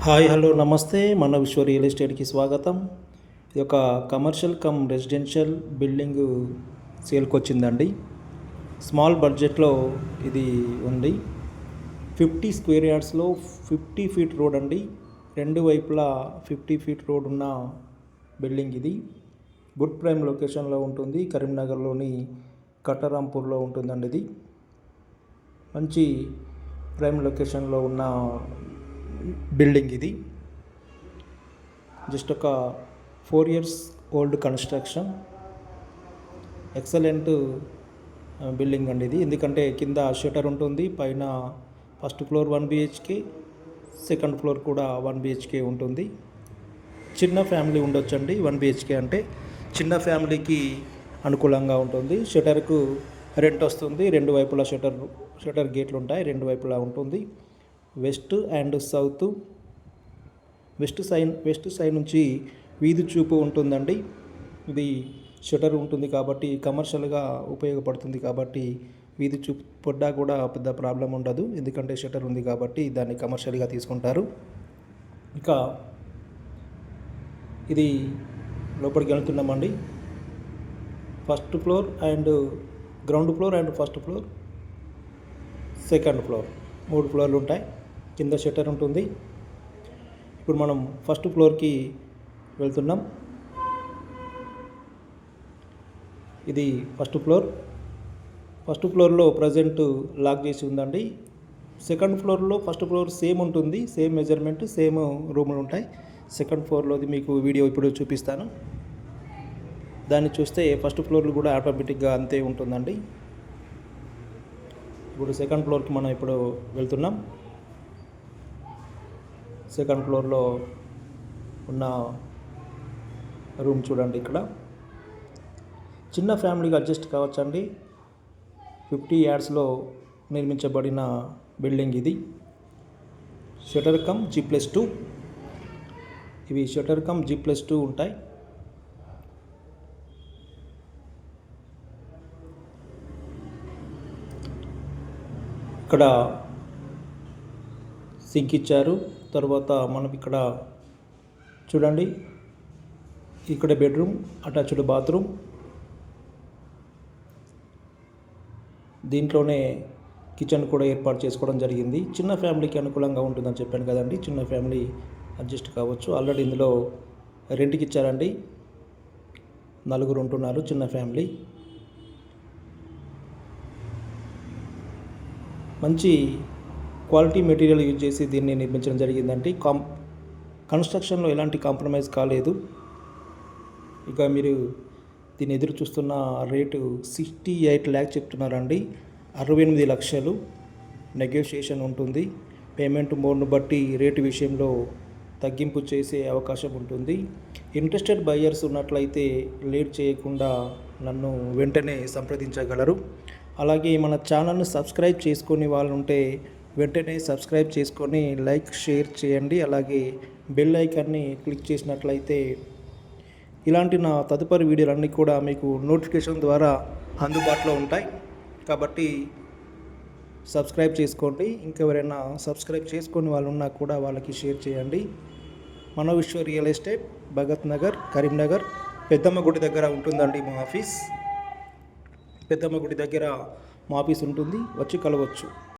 Hi hello నమస్తే మన విశ్వ రియల్ ఎస్టేట్కి స్వాగతం. ఇది ఒక కమర్షియల్ కమ్ రెసిడెన్షియల్ బిల్డింగ్ సేల్కి వచ్చిందండి. స్మాల్ బడ్జెట్లో ఇది ఉంది. 50 స్క్వేర్ యార్డ్స్లో 50 ఫీట్ రోడ్ అండి. రెండు వైపులా 50 ఫీట్ రోడ్ ఉన్న బిల్డింగ్ ఇది. గుడ్ ప్రైమ్ లొకేషన్లో ఉంటుంది. కరీంనగర్లోని కట్టరాంపూర్లో ఉంటుందండి. ఇది మంచి ప్రైమ్ లొకేషన్లో ఉన్న బిల్డింగ్ ఇది. జస్ట్ ఒక 4 years old construction. Excellent building అండి ఇది. ఎందుకంటే కింద షటర్ ఉంటుంది, పైన first floor 1 BHK, second floor కూడా 1 BHK ఉంటుంది. చిన్న ఫ్యామిలీ ఉండొచ్చండి. 1 BHK అంటే చిన్న ఫ్యామిలీకి అనుకూలంగా ఉంటుంది. షటర్కు రెంట్ వస్తుంది. రెండు వైపులా షటర్ గేట్లు ఉంటాయి. రెండు వైపులా ఉంటుంది. West and south. West side నుంచి వీధి చూపు ఉంటుందండి. ఇది షటర్ ఉంటుంది కాబట్టి కమర్షియల్గా ఉపయోగపడుతుంది కాబట్టి వీధి చూపు పడ్డా కూడా పెద్ద ప్రాబ్లం ఉండదు. ఎందుకంటే షటర్ ఉంది కాబట్టి దాన్ని కమర్షియల్గా తీసుకుంటారు. ఇంకా ఇది లోపలికి వెళ్తున్నామండి. First floor and ground floor and first floor, second floor, 3 ఫ్లోర్లు ఉంటాయి. కింద షట్టర్ ఉంటుంది. ఇప్పుడు మనం ఫస్ట్ ఫ్లోర్కి వెళ్తున్నాం. ఇది ఫస్ట్ ఫ్లోర్లో ప్రజెంట్ లాక్ చేసి ఉందండి. సెకండ్ ఫ్లోర్లో ఫస్ట్ ఫ్లోర్ సేమ్ ఉంటుంది. సేమ్ మెజర్మెంట్, సేమ్ రూములు ఉంటాయి. సెకండ్ ఫ్లోర్లోది మీకు వీడియో ఇప్పుడు చూపిస్తాను. దాన్ని చూస్తే ఫస్ట్ ఫ్లోర్లో కూడా ఆటోమేటిక్గా అంతే ఉంటుందండి. ఇప్పుడు సెకండ్ ఫ్లోర్కి మనం ఇప్పుడు వెళ్తున్నాం. సెకండ్ ఫ్లోర్లో ఉన్న రూమ్ చూడండి. ఇక్కడ చిన్న ఫ్యామిలీకి అడ్జస్ట్ కావచ్చండి. 50 యార్డ్స్లో నిర్మించబడిన బిల్డింగ్ ఇది. Shutter come G+2. ఇవి షటర్ కమ్ G+2 ఉంటాయి. ఇక్కడ సింక్ ఇచ్చారు. తర్వాత మనం ఇక్కడ చూడండి, ఇక్కడ బెడ్రూమ్, అటాచ్డ్ బాత్రూమ్. దీంట్లోనే కిచెన్ కూడా ఏర్పాటు చేసుకోవడం జరిగింది. చిన్న ఫ్యామిలీకి అనుకూలంగా ఉంటుందని చెప్పాను కదండి. చిన్న ఫ్యామిలీ అడ్జస్ట్ కావచ్చు. ఆల్రెడీ ఇందులో రెంట్కి ఇచ్చారండి. 4 ఉంటున్నారు. చిన్న ఫ్యామిలీ. మంచి క్వాలిటీ మెటీరియల్ యూజ్ చేసి దీన్ని నిర్మించడం జరిగిందండి. కన్స్ట్రక్షన్లో ఎలాంటి కాంప్రమైజ్ కాలేదు. ఇక మీరు దీన్ని ఎదురు చూస్తున్న రేటు 68 lakhs చెప్తున్నారండి. 68 లక్షలు. నెగోషియేషన్ ఉంటుంది. పేమెంట్ మోడ్ను బట్టి రేటు విషయంలో తగ్గింపు చేసే అవకాశం ఉంటుంది. ఇంట్రెస్టెడ్ బయ్యర్స్ ఉన్నట్లయితే లేట్ చేయకుండా నన్ను వెంటనే సంప్రదించగలరు. అలాగే మన ఛానల్ను సబ్స్క్రైబ్ చేసుకుని వాళ్ళు ఉంటే వెంటనే సబ్స్క్రైబ్ చేసుకొని లైక్, షేర్ చేయండి. అలాగే బెల్ ఐకాన్ని క్లిక్ చేసినట్లయితే ఇలాంటి నా తదుపరి వీడియోలన్నీ కూడా మీకు నోటిఫికేషన్ ద్వారా అందుబాటులో ఉంటాయి. కాబట్టి సబ్స్క్రైబ్ చేసుకోండి. ఇంకెవరైనా సబ్స్క్రైబ్ చేసుకొని వాళ్ళు ఉన్నా కూడా వాళ్ళకి షేర్ చేయండి. మన విశ్వ రియల్ ఎస్టేట్, భగత్ నగర్, కరీంనగర్, పెద్దమ్మ గుడి దగ్గర ఉంటుందండి మా ఆఫీస్. పెద్దమ్మ గుడి దగ్గర మా ఆఫీస్ ఉంటుంది. వచ్చి కలవచ్చు.